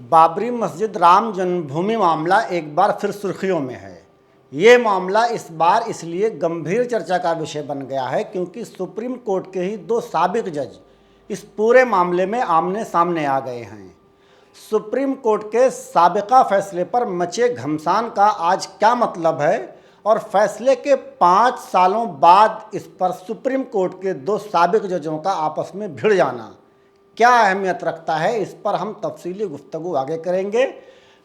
बाबरी मस्जिद राम जन्मभूमि मामला एक बार फिर सुर्खियों में है। ये मामला इस बार इसलिए गंभीर चर्चा का विषय बन गया है क्योंकि सुप्रीम कोर्ट के ही दो साबिक जज इस पूरे मामले में आमने सामने आ गए हैं। सुप्रीम कोर्ट के साबिका फैसले पर मचे घमसान का आज क्या मतलब है और फैसले के 5 सालों बाद इस पर सुप्रीम कोर्ट के दो साबिक जजों का आपस में भिड़ जाना क्या अहमियत रखता है, इस पर हम तफसीली गुफ्तगू आगे करेंगे।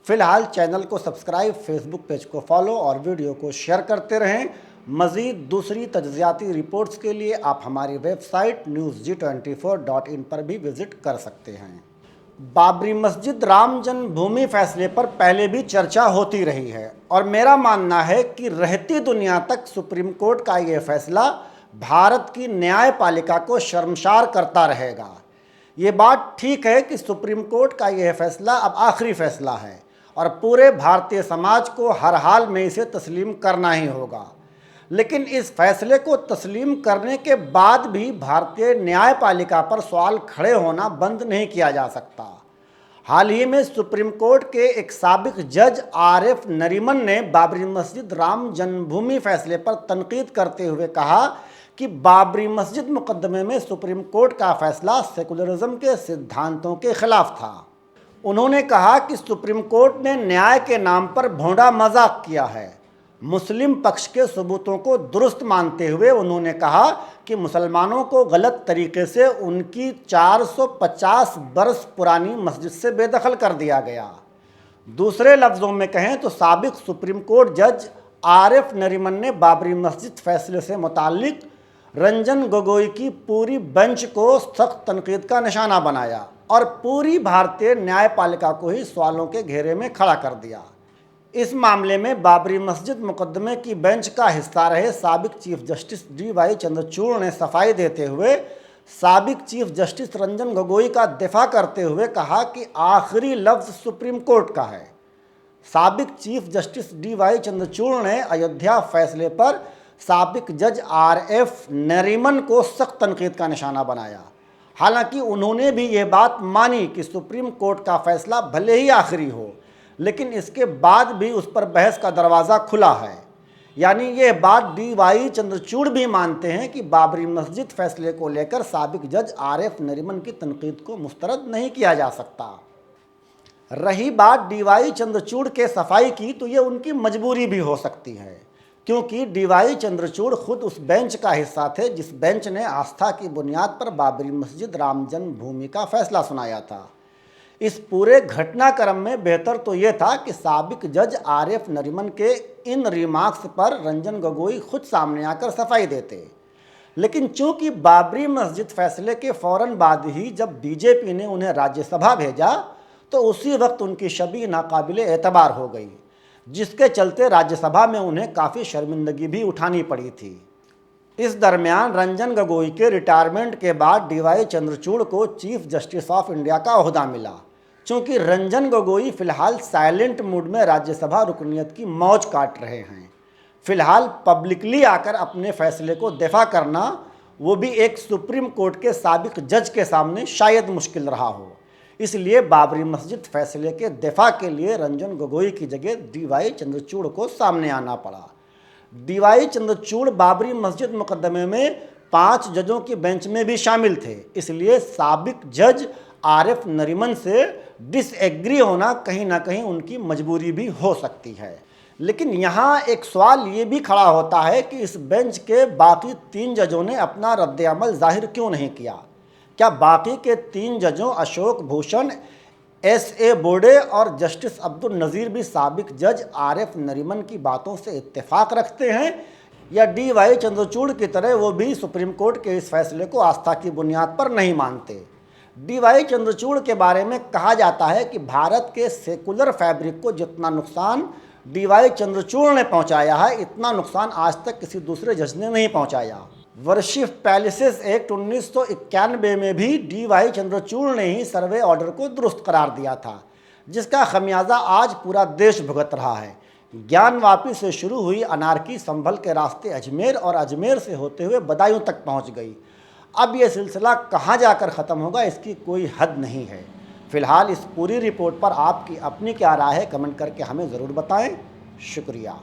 फिलहाल चैनल को सब्सक्राइब, फेसबुक पेज को फॉलो और वीडियो को शेयर करते रहें। मज़ीद दूसरी तज्ज़ियाती रिपोर्ट्स के लिए आप हमारी वेबसाइट newsg24.in पर भी विज़िट कर सकते हैं। बाबरी मस्जिद राम जन्मभूमि फैसले पर पहले भी चर्चा होती रही है और मेरा मानना है कि रहती दुनिया तक सुप्रीम कोर्ट का ये फैसला भारत की न्यायपालिका को शर्मसार करता रहेगा। ये बात ठीक है कि सुप्रीम कोर्ट का यह फैसला अब आखिरी फैसला है और पूरे भारतीय समाज को हर हाल में इसे तस्लीम करना ही होगा। लेकिन इस फैसले को तस्लीम करने के बाद भी भारतीय न्यायपालिका पर सवाल खड़े होना बंद नहीं किया जा सकता। हाल ही में सुप्रीम कोर्ट के एक साबिक जज आरिफ नरीमन ने बाबरी मस्जिद राम जन्मभूमि फैसले पर तनकीद करते हुए कहा कि बाबरी मस्जिद मुकदमे में सुप्रीम कोर्ट का फैसला सेकुलरिज्म के सिद्धांतों के खिलाफ था। उन्होंने कहा कि सुप्रीम कोर्ट ने न्याय के नाम पर भोंडा मजाक किया है। मुस्लिम पक्ष के सबूतों को दुरुस्त मानते हुए उन्होंने कहा कि मुसलमानों को गलत तरीके से उनकी 450 बरस पुरानी मस्जिद से बेदखल कर दिया गया। दूसरे लफ्ज़ों में कहें तो साबिक सुप्रीम कोर्ट जज आरिफ नरीमन ने बाबरी मस्जिद फैसले से मुताल्लिक रंजन गोगोई की पूरी बेंच को सख्त तनकीद का निशाना बनाया और पूरी भारतीय न्यायपालिका को ही सवालों के घेरे में खड़ा कर दिया। इस मामले में बाबरी मस्जिद मुकदमे की बेंच का हिस्सा रहे साबिक चीफ जस्टिस DY चंद्रचूड़ ने सफाई देते हुए साबिक चीफ जस्टिस रंजन गोगोई का दिफा करते हुए कहा कि आखिरी लफ्ज़ सुप्रीम कोर्ट का है। साबिक चीफ जस्टिस DY चंद्रचूड़ ने अयोध्या फैसले पर साबिक जज RF नरीमन को सख्त तनकीद का निशाना बनाया। हालांकि उन्होंने भी ये बात मानी कि सुप्रीम कोर्ट का फैसला भले ही आखिरी हो, लेकिन इसके बाद भी उस पर बहस का दरवाज़ा खुला है। यानी ये बात DY चंद्रचूड़ भी मानते हैं कि बाबरी मस्जिद फैसले को लेकर साबिक जज RF नरीमन की तनकीद को मुस्तरद नहीं किया जा सकता। रही बात DY चंद्रचूड़ के सफाई की, तो ये उनकी मजबूरी भी हो सकती है क्योंकि DY चंद्रचूड़ खुद उस बेंच का हिस्सा थे जिस बेंच ने आस्था की बुनियाद पर बाबरी मस्जिद राम जन्मभूमि का फैसला सुनाया था। इस पूरे घटनाक्रम में बेहतर तो ये था कि साबिक जज आरिफ नरीमन के इन रिमार्क्स पर रंजन गोगोई खुद सामने आकर सफाई देते। लेकिन चूंकि बाबरी मस्जिद फैसले के फ़ौरन बाद ही जब BJP ने उन्हें राज्यसभा भेजा तो उसी वक्त उनकी छवि नाकाबिले एतबार हो गई, जिसके चलते राज्यसभा में उन्हें काफ़ी शर्मिंदगी भी उठानी पड़ी थी। इस दरमियान रंजन गोगोई के रिटायरमेंट के बाद DY चंद्रचूड़ को चीफ जस्टिस ऑफ इंडिया का ओहदा मिला। चूँकि रंजन गोगोई फ़िलहाल साइलेंट मूड में राज्यसभा रुकनीत की मौज काट रहे हैं, फ़िलहाल पब्लिकली आकर अपने फैसले को दिफा करना, वो भी एक सुप्रीम कोर्ट के साबिक जज के सामने शायद मुश्किल रहा हो। इसलिए बाबरी मस्जिद फैसले के दिफा के लिए रंजन गोगोई की जगह DY चंद्रचूड़ को सामने आना पड़ा। DY चंद्रचूड़ बाबरी मस्जिद मुकदमे में 5 जजों की बेंच में भी शामिल थे, इसलिए साबिक जज आरिफ नरीमन से डिसएग्री होना कहीं ना कहीं उनकी मजबूरी भी हो सकती है। लेकिन यहाँ एक सवाल ये भी खड़ा होता है कि इस बेंच के बाकी 3 जजों ने अपना रद्द-ए-अमल जाहिर क्यों नहीं किया। क्या बाकी के 3 जजों अशोक भूषण, SA बोबडे और जस्टिस अब्दुल नज़ीर भी साबिक जज आरिफ नरीमन की बातों से इत्तेफाक रखते हैं, या DY चंद्रचूड़ की तरह वो भी सुप्रीम कोर्ट के इस फैसले को आस्था की बुनियाद पर नहीं मानते। DY चंद्रचूड़ के बारे में कहा जाता है कि भारत के सेकुलर फैब्रिक को जितना नुकसान DY चंद्रचूड़ ने पहुंचाया है, इतना नुकसान आज तक किसी दूसरे जज ने नहीं पहुंचाया। वर्शिप पैलेसेस एक्ट 1991 में भी DY चंद्रचूड़ ने ही सर्वे ऑर्डर को दुरुस्त करार दिया था, जिसका खमियाजा आज पूरा देश भुगत रहा है। ज्ञानवापी से शुरू हुई अनारकी संभल के रास्ते अजमेर और अजमेर से होते हुए बदायूं तक पहुंच गई। अब ये सिलसिला कहाँ जाकर ख़त्म होगा, इसकी कोई हद नहीं है। फिलहाल इस पूरी रिपोर्ट पर आपकी अपनी क्या राय है, कमेंट करके हमें ज़रूर बताएं। शुक्रिया।